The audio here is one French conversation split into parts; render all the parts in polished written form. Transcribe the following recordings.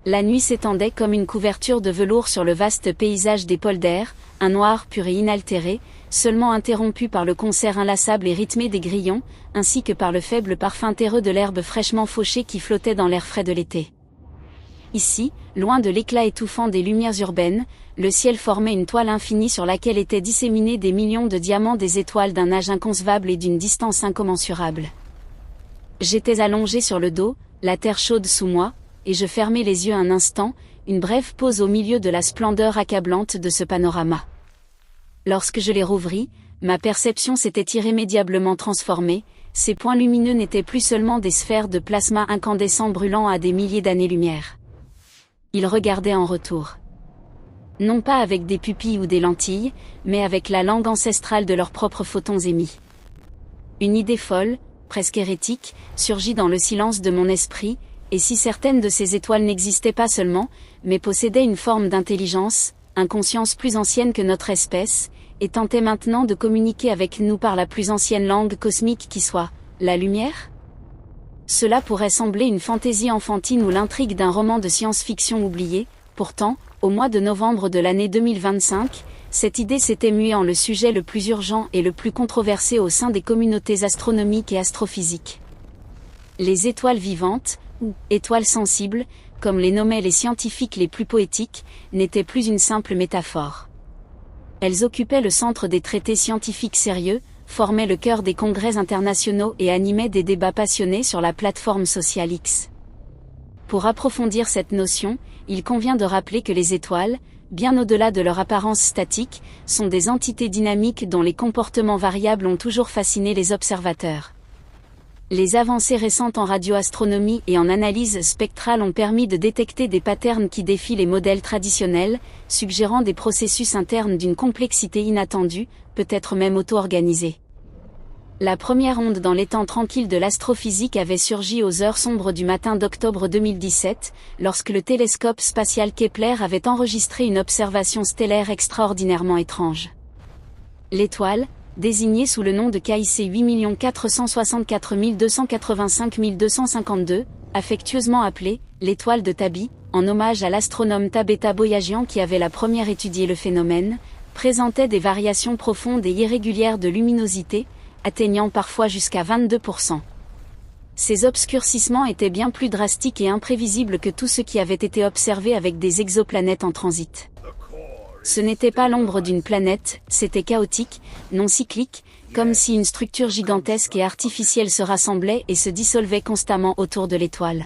La nuit s'étendait comme une couverture de velours sur le vaste paysage des polders, un noir pur et inaltéré, seulement interrompu par le concert inlassable et rythmé des grillons, ainsi que par le faible parfum terreux de l'herbe fraîchement fauchée qui flottait dans l'air frais de l'été. Ici, loin de l'éclat étouffant des lumières urbaines, le ciel formait une toile infinie sur laquelle étaient disséminés des millions de diamants, des étoiles d'un âge inconcevable et d'une distance incommensurable. J'étais allongé sur le dos, la terre chaude sous moi, et je fermai les yeux un instant, une brève pause au milieu de la splendeur accablante de ce panorama. Lorsque je les rouvris, ma perception s'était irrémédiablement transformée, ces points lumineux n'étaient plus seulement des sphères de plasma incandescent brûlant à des milliers d'années-lumière. Ils regardaient en retour. Non pas avec des pupilles ou des lentilles, mais avec la langue ancestrale de leurs propres photons émis. Une idée folle, presque hérétique, surgit dans le silence de mon esprit, et si certaines de ces étoiles n'existaient pas seulement, mais possédaient une forme d'intelligence, une conscience plus ancienne que notre espèce, et tentaient maintenant de communiquer avec nous par la plus ancienne langue cosmique qui soit, la lumière ? Cela pourrait sembler une fantaisie enfantine ou l'intrigue d'un roman de science-fiction oublié, pourtant, au mois de novembre de l'année 2025, cette idée s'était muée en le sujet le plus urgent et le plus controversé au sein des communautés astronomiques et astrophysiques. Les étoiles vivantes, ou étoiles sensibles, comme les nommaient les scientifiques les plus poétiques, n'étaient plus une simple métaphore. Elles occupaient le centre des traités scientifiques sérieux, formaient le cœur des congrès internationaux et animaient des débats passionnés sur la plateforme sociale X. Pour approfondir cette notion, il convient de rappeler que les étoiles, bien au-delà de leur apparence statique, sont des entités dynamiques dont les comportements variables ont toujours fasciné les observateurs. Les avancées récentes en radioastronomie et en analyse spectrale ont permis de détecter des patterns qui défient les modèles traditionnels, suggérant des processus internes d'une complexité inattendue, peut-être même auto-organisée. La première onde dans l'étang tranquille de l'astrophysique avait surgi aux heures sombres du matin d'octobre 2017, lorsque le télescope spatial Kepler avait enregistré une observation stellaire extraordinairement étrange. L'étoile, désignée sous le nom de KIC 8 464 285 252, affectueusement appelée « l'étoile de Tabi », en hommage à l'astronome Tabeta Boyajian qui avait la première étudié le phénomène, présentait des variations profondes et irrégulières de luminosité, atteignant parfois jusqu'à 22%. Ces obscurcissements étaient bien plus drastiques et imprévisibles que tout ce qui avait été observé avec des exoplanètes en transit. Ce n'était pas l'ombre d'une planète, c'était chaotique, non cyclique, comme si une structure gigantesque et artificielle se rassemblait et se dissolvait constamment autour de l'étoile.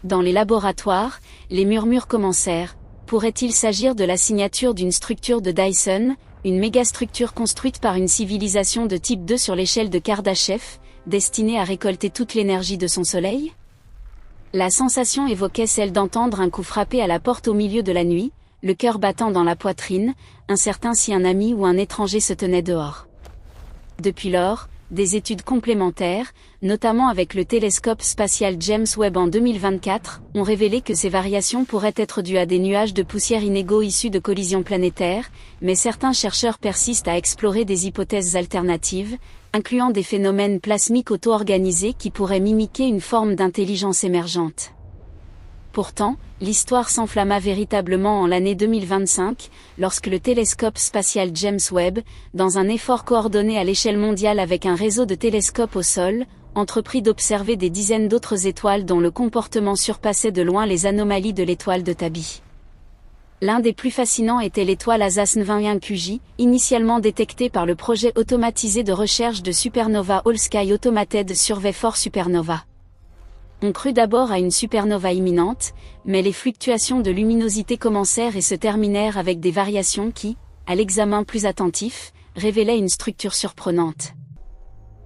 Dans les laboratoires, les murmures commencèrent. Pourrait-il s'agir de la signature d'une structure de Dyson, une mégastructure construite par une civilisation de type 2 sur l'échelle de Kardashev, destinée à récolter toute l'énergie de son soleil ? La sensation évoquait celle d'entendre un coup frapper à la porte au milieu de la nuit, le cœur battant dans la poitrine, incertain si un ami ou un étranger se tenait dehors. Depuis lors, des études complémentaires, notamment avec le télescope spatial James Webb en 2024, ont révélé que ces variations pourraient être dues à des nuages de poussière inégaux issus de collisions planétaires, mais certains chercheurs persistent à explorer des hypothèses alternatives, incluant des phénomènes plasmiques auto-organisés qui pourraient mimiquer une forme d'intelligence émergente. Pourtant, l'histoire s'enflamma véritablement en l'année 2025, lorsque le télescope spatial James Webb, dans un effort coordonné à l'échelle mondiale avec un réseau de télescopes au sol, entreprit d'observer des dizaines d'autres étoiles dont le comportement surpassait de loin les anomalies de l'étoile de Tabi. L'un des plus fascinants était l'étoile Asas 21QJ, initialement détectée par le projet automatisé de recherche de supernova All Sky Automated Survey for Supernova. On crut d'abord à une supernova imminente, mais les fluctuations de luminosité commencèrent et se terminèrent avec des variations qui, à l'examen plus attentif, révélaient une structure surprenante.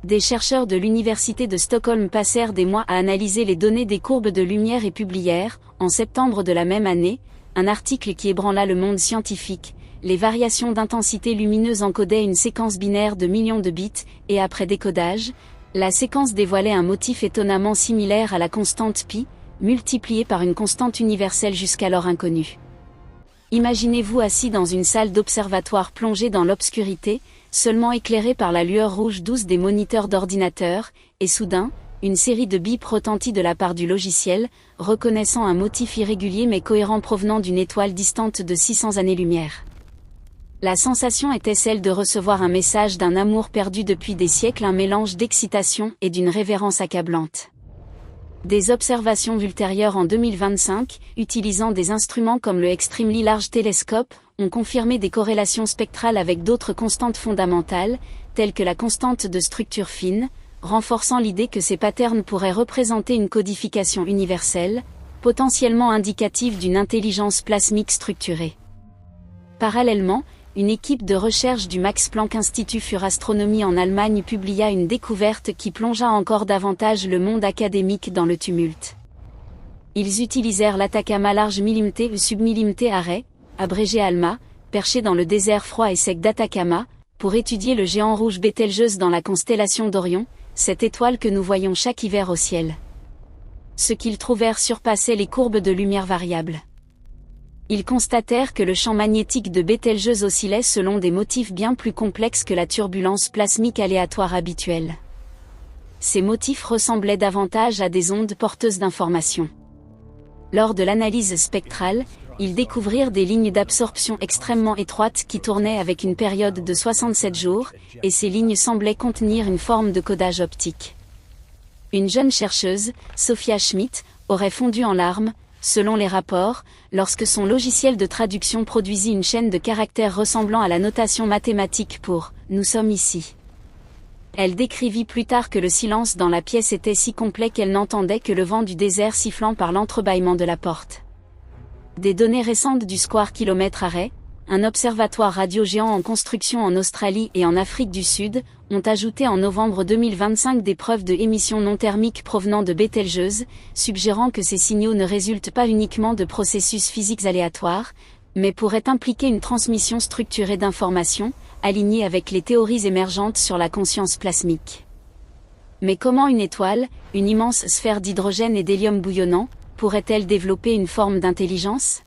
Des chercheurs de l'université de Stockholm passèrent des mois à analyser les données des courbes de lumière et publièrent, en septembre de la même année, un article qui ébranla le monde scientifique. Les variations d'intensité lumineuse encodaient une séquence binaire de millions de bits, et après décodage, la séquence dévoilait un motif étonnamment similaire à la constante pi, multipliée par une constante universelle jusqu'alors inconnue. Imaginez-vous assis dans une salle d'observatoire plongée dans l'obscurité, seulement éclairée par la lueur rouge douce des moniteurs d'ordinateur, et soudain, une série de bips retentit de la part du logiciel, reconnaissant un motif irrégulier mais cohérent provenant d'une étoile distante de 600 années-lumière. La sensation était celle de recevoir un message d'un amour perdu depuis des siècles, un mélange d'excitation et d'une révérence accablante. Des observations ultérieures en 2025, utilisant des instruments comme le Extremely Large Telescope, ont confirmé des corrélations spectrales avec d'autres constantes fondamentales, telles que la constante de structure fine, renforçant l'idée que ces patterns pourraient représenter une codification universelle, potentiellement indicative d'une intelligence plasmique structurée. Parallèlement, une équipe de recherche du Max Planck Institut für Astronomie en Allemagne publia une découverte qui plongea encore davantage le monde académique dans le tumulte. Ils utilisèrent l'Atacama Large Millimté ou Submillimté Array, abrégé ALMA, perché dans le désert froid et sec d'Atacama, pour étudier le géant rouge Bételgeuse dans la constellation d'Orion, cette étoile que nous voyons chaque hiver au ciel. Ce qu'ils trouvèrent surpassait les courbes de lumière variables. Ils constatèrent que le champ magnétique de Bételgeuse oscillait selon des motifs bien plus complexes que la turbulence plasmique aléatoire habituelle. Ces motifs ressemblaient davantage à des ondes porteuses d'informations. Lors de l'analyse spectrale, ils découvrirent des lignes d'absorption extrêmement étroites qui tournaient avec une période de 67 jours, et ces lignes semblaient contenir une forme de codage optique. Une jeune chercheuse, Sophia Schmidt, aurait fondu en larmes, selon les rapports, lorsque son logiciel de traduction produisit une chaîne de caractères ressemblant à la notation mathématique pour « Nous sommes ici ». Elle décrivit plus tard que le silence dans la pièce était si complet qu'elle n'entendait que le vent du désert sifflant par l'entrebâillement de la porte. Des données récentes du Square Kilometre Array, un observatoire radio géant en construction en Australie et en Afrique du Sud, ont ajouté en novembre 2025 des preuves de émissions non thermiques provenant de Bételgeuse, suggérant que ces signaux ne résultent pas uniquement de processus physiques aléatoires, mais pourraient impliquer une transmission structurée d'informations, alignée avec les théories émergentes sur la conscience plasmique. Mais comment une étoile, une immense sphère d'hydrogène et d'hélium bouillonnant, pourrait-elle développer une forme d'intelligence ?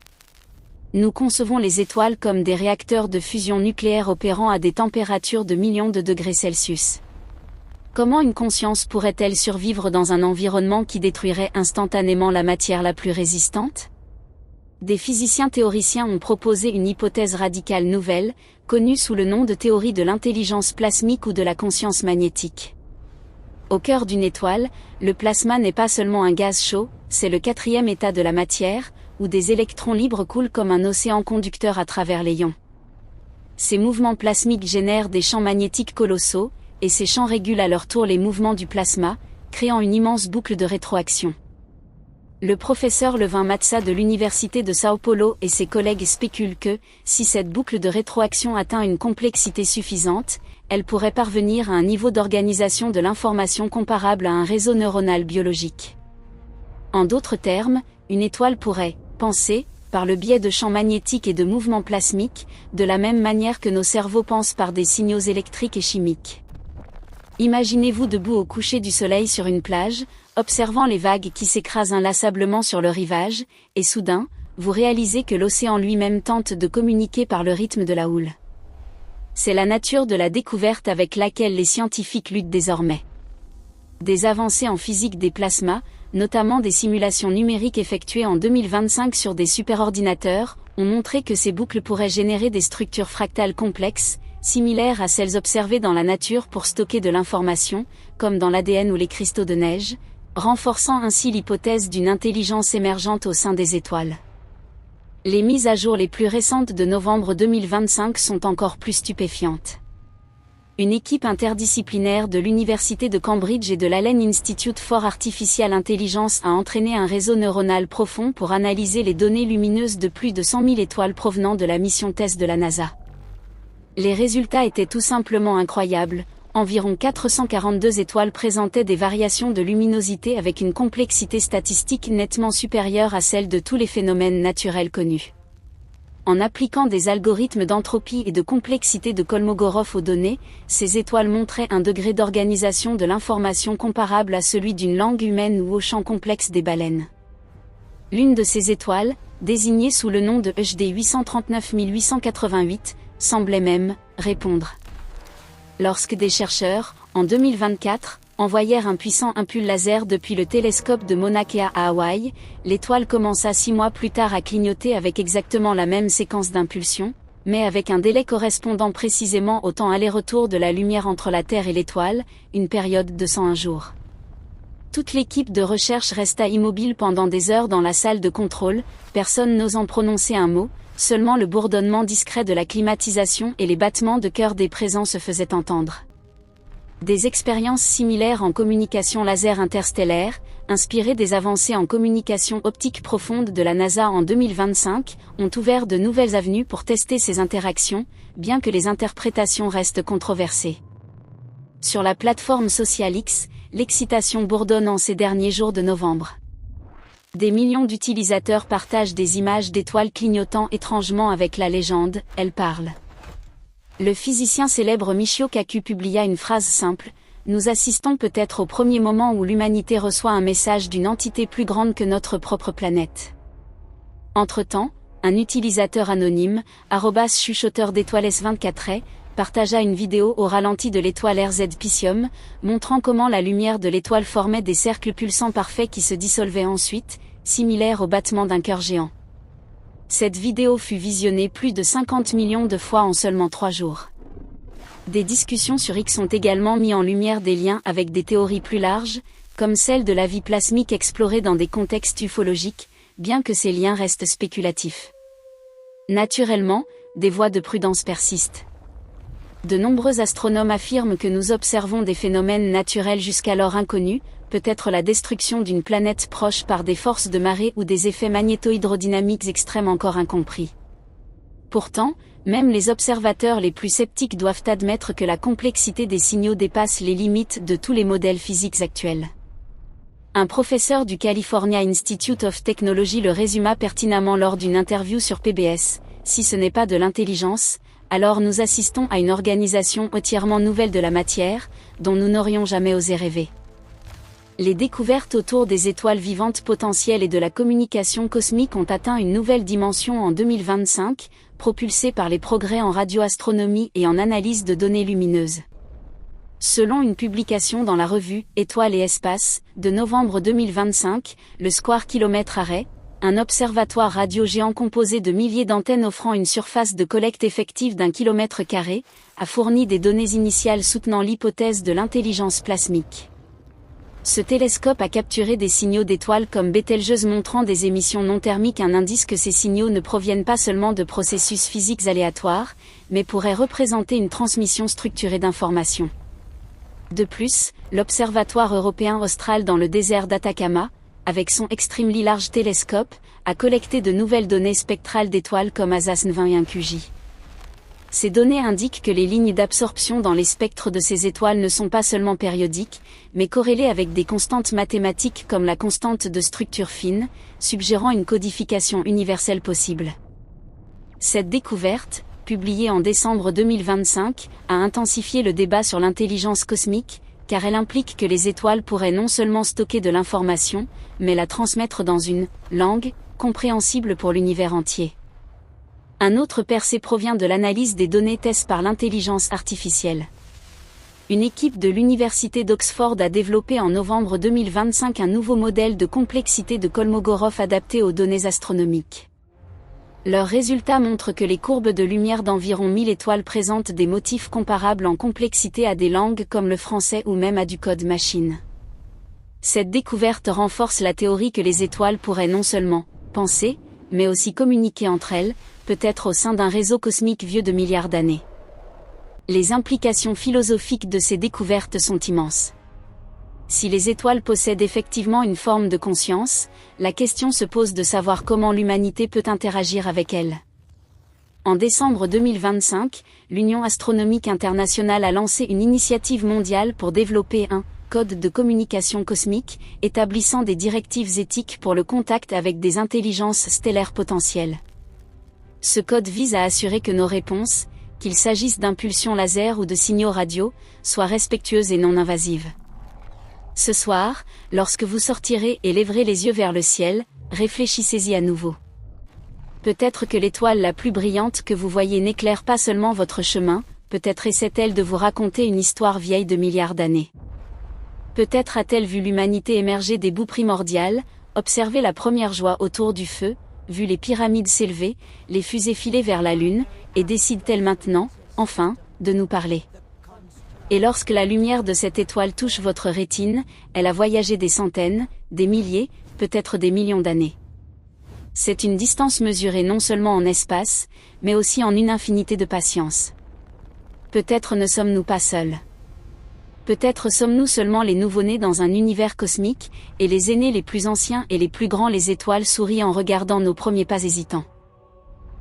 Nous concevons les étoiles comme des réacteurs de fusion nucléaire opérant à des températures de millions de degrés Celsius. Comment une conscience pourrait-elle survivre dans un environnement qui détruirait instantanément la matière la plus résistante ? Des physiciens théoriciens ont proposé une hypothèse radicale nouvelle, connue sous le nom de théorie de l'intelligence plasmique ou de la conscience magnétique. Au cœur d'une étoile, le plasma n'est pas seulement un gaz chaud, c'est le quatrième état de la matière, où des électrons libres coulent comme un océan conducteur à travers les ions. Ces mouvements plasmiques génèrent des champs magnétiques colossaux, et ces champs régulent à leur tour les mouvements du plasma, créant une immense boucle de rétroaction. Le professeur Levin Matza de l'Université de São Paulo et ses collègues spéculent que, si cette boucle de rétroaction atteint une complexité suffisante, elle pourrait parvenir à un niveau d'organisation de l'information comparable à un réseau neuronal biologique. En d'autres termes, une étoile pourrait penser, par le biais de champs magnétiques et de mouvements plasmiques, de la même manière que nos cerveaux pensent par des signaux électriques et chimiques. Imaginez-vous debout au coucher du soleil sur une plage, observant les vagues qui s'écrasent inlassablement sur le rivage, et soudain, vous réalisez que l'océan lui-même tente de communiquer par le rythme de la houle. C'est la nature de la découverte avec laquelle les scientifiques luttent désormais. Des avancées en physique des plasmas, notamment des simulations numériques effectuées en 2025 sur des superordinateurs, ont montré que ces boucles pourraient générer des structures fractales complexes, similaires à celles observées dans la nature pour stocker de l'information, comme dans l'ADN ou les cristaux de neige, renforçant ainsi l'hypothèse d'une intelligence émergente au sein des étoiles. Les mises à jour les plus récentes de novembre 2025 sont encore plus stupéfiantes. Une équipe interdisciplinaire de l'Université de Cambridge et de l'Allen Institute for Artificial Intelligence a entraîné un réseau neuronal profond pour analyser les données lumineuses de plus de 100 000 étoiles provenant de la mission TESS de la NASA. Les résultats étaient tout simplement incroyables. Environ 442 étoiles présentaient des variations de luminosité avec une complexité statistique nettement supérieure à celle de tous les phénomènes naturels connus. En appliquant des algorithmes d'entropie et de complexité de Kolmogorov aux données, ces étoiles montraient un degré d'organisation de l'information comparable à celui d'une langue humaine ou au champ complexe des baleines. L'une de ces étoiles, désignée sous le nom de HD 839888, semblait même répondre. Lorsque des chercheurs, en 2024, envoyèrent un puissant impulse laser depuis le télescope de Mauna Kea à Hawaï, l'étoile commença 6 mois plus tard à clignoter avec exactement la même séquence d'impulsion, mais avec un délai correspondant précisément au temps aller-retour de la lumière entre la Terre et l'étoile, une période de 101 jours. Toute l'équipe de recherche resta immobile pendant des heures dans la salle de contrôle, personne n'osant prononcer un mot, seulement le bourdonnement discret de la climatisation et les battements de cœur des présents se faisaient entendre. Des expériences similaires en communication laser interstellaire, inspirées des avancées en communication optique profonde de la NASA en 2025, ont ouvert de nouvelles avenues pour tester ces interactions, bien que les interprétations restent controversées. Sur la plateforme sociale X, l'excitation bourdonne en ces derniers jours de novembre. Des millions d'utilisateurs partagent des images d'étoiles clignotant étrangement avec la légende « Elle parle ». Le physicien célèbre Michio Kaku publia une phrase simple « Nous assistons peut-être au premier moment où l'humanité reçoit un message d'une entité plus grande que notre propre planète. » Entre-temps, un utilisateur anonyme, @chuchoteur d'étoiles S24, partagea une vidéo au ralenti de l'étoile RZ Piscium, montrant comment la lumière de l'étoile formait des cercles pulsants parfaits qui se dissolvaient ensuite, similaires au battement d'un cœur géant. Cette vidéo fut visionnée plus de 50 millions de fois en seulement 3 jours. Des discussions sur X ont également mis en lumière des liens avec des théories plus larges, comme celle de la vie plasmique explorée dans des contextes ufologiques, bien que ces liens restent spéculatifs. Naturellement, des voies de prudence persistent. De nombreux astronomes affirment que nous observons des phénomènes naturels jusqu'alors inconnus, peut-être la destruction d'une planète proche par des forces de marée ou des effets magnéto-hydrodynamiques extrêmes encore incompris. Pourtant, même les observateurs les plus sceptiques doivent admettre que la complexité des signaux dépasse les limites de tous les modèles physiques actuels. Un professeur du California Institute of Technology le résuma pertinemment lors d'une interview sur PBS, « Si ce n'est pas de l'intelligence, alors nous assistons à une organisation entièrement nouvelle de la matière, dont nous n'aurions jamais osé rêver. » Les découvertes autour des étoiles vivantes potentielles et de la communication cosmique ont atteint une nouvelle dimension en 2025, propulsées par les progrès en radioastronomie et en analyse de données lumineuses. Selon une publication dans la revue « Étoiles et Espace » de novembre 2025, le Square Kilometre Array, un observatoire radio géant composé de milliers d'antennes offrant une surface de collecte effective d'1 km², a fourni des données initiales soutenant l'hypothèse de l'intelligence plasmique. Ce télescope a capturé des signaux d'étoiles comme Betelgeuse montrant des émissions non thermiques, un indice que ces signaux ne proviennent pas seulement de processus physiques aléatoires, mais pourraient représenter une transmission structurée d'informations. De plus, l'Observatoire européen austral dans le désert d'Atacama, avec son Extremely Large Telescope, a collecté de nouvelles données spectrales d'étoiles comme ASAS-N20 et 1QJ. Ces données indiquent que les lignes d'absorption dans les spectres de ces étoiles ne sont pas seulement périodiques, mais corrélées avec des constantes mathématiques comme la constante de structure fine, suggérant une codification universelle possible. Cette découverte, publiée en décembre 2025, a intensifié le débat sur l'intelligence cosmique, car elle implique que les étoiles pourraient non seulement stocker de l'information, mais la transmettre dans une langue compréhensible pour l'univers entier. Un autre percé provient de l'analyse des données tests par l'intelligence artificielle. Une équipe de l'université d'Oxford a développé en novembre 2025 un nouveau modèle de complexité de Kolmogorov adapté aux données astronomiques. Leurs résultats montrent que les courbes de lumière d'environ 1000 étoiles présentent des motifs comparables en complexité à des langues comme le français ou même à du code machine. Cette découverte renforce la théorie que les étoiles pourraient non seulement penser, mais aussi communiquer entre elles, peut-être au sein d'un réseau cosmique vieux de milliards d'années. Les implications philosophiques de ces découvertes sont immenses. Si les étoiles possèdent effectivement une forme de conscience, la question se pose de savoir comment l'humanité peut interagir avec elles. En décembre 2025, l'Union astronomique internationale a lancé une initiative mondiale pour développer un code de communication cosmique, établissant des directives éthiques pour le contact avec des intelligences stellaires potentielles. Ce code vise à assurer que nos réponses, qu'il s'agisse d'impulsions laser ou de signaux radio, soient respectueuses et non invasives. Ce soir, lorsque vous sortirez et lèverez les yeux vers le ciel, réfléchissez-y à nouveau. Peut-être que l'étoile la plus brillante que vous voyez n'éclaire pas seulement votre chemin, peut-être essaie-t-elle de vous raconter une histoire vieille de milliards d'années. Peut-être a-t-elle vu l'humanité émerger des boues primordiales, observé la première joie autour du feu, vu les pyramides s'élever, les fusées filer vers la Lune, et décide-t-elle maintenant, enfin, de nous parler. Et lorsque la lumière de cette étoile touche votre rétine, elle a voyagé des centaines, des milliers, peut-être des millions d'années. C'est une distance mesurée non seulement en espace, mais aussi en une infinité de patience. Peut-être ne sommes-nous pas seuls. Peut-être sommes-nous seulement les nouveau-nés dans un univers cosmique, et les aînés les plus anciens et les plus grands les étoiles sourient en regardant nos premiers pas hésitants.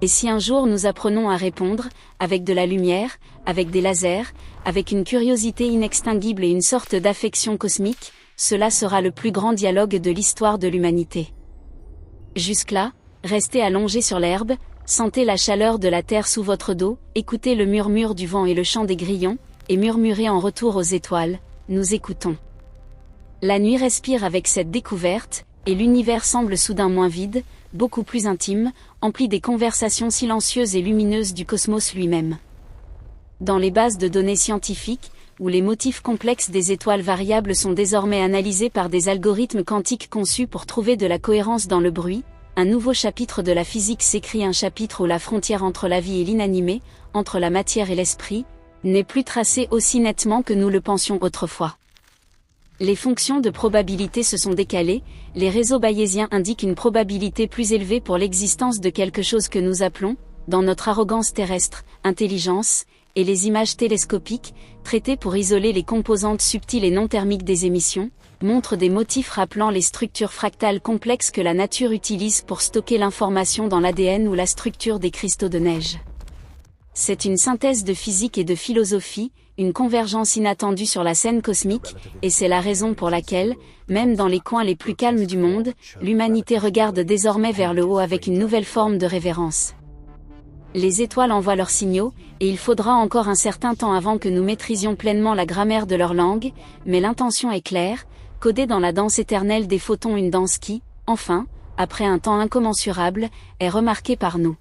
Et si un jour nous apprenons à répondre, avec de la lumière, avec des lasers, avec une curiosité inextinguible et une sorte d'affection cosmique, cela sera le plus grand dialogue de l'histoire de l'humanité. Jusque-là, restez allongés sur l'herbe, sentez la chaleur de la terre sous votre dos, écoutez le murmure du vent et le chant des grillons, et murmurez en retour aux étoiles, nous écoutons. La nuit respire avec cette découverte, et l'univers semble soudain moins vide, beaucoup plus intime, empli des conversations silencieuses et lumineuses du cosmos lui-même. Dans les bases de données scientifiques, où les motifs complexes des étoiles variables sont désormais analysés par des algorithmes quantiques conçus pour trouver de la cohérence dans le bruit, un nouveau chapitre de la physique s'écrit, un chapitre où la frontière entre la vie et l'inanimé, entre la matière et l'esprit, n'est plus tracée aussi nettement que nous le pensions autrefois. Les fonctions de probabilité se sont décalées, les réseaux bayésiens indiquent une probabilité plus élevée pour l'existence de quelque chose que nous appelons, dans notre arrogance terrestre, intelligence, et les images télescopiques, traitées pour isoler les composantes subtiles et non thermiques des émissions, montrent des motifs rappelant les structures fractales complexes que la nature utilise pour stocker l'information dans l'ADN ou la structure des cristaux de neige. C'est une synthèse de physique et de philosophie, une convergence inattendue sur la scène cosmique, et c'est la raison pour laquelle, même dans les coins les plus calmes du monde, l'humanité regarde désormais vers le haut avec une nouvelle forme de révérence. Les étoiles envoient leurs signaux, et il faudra encore un certain temps avant que nous maîtrisions pleinement la grammaire de leur langue, mais l'intention est claire, codée dans la danse éternelle des photons, une danse qui, enfin, après un temps incommensurable, est remarquée par nous.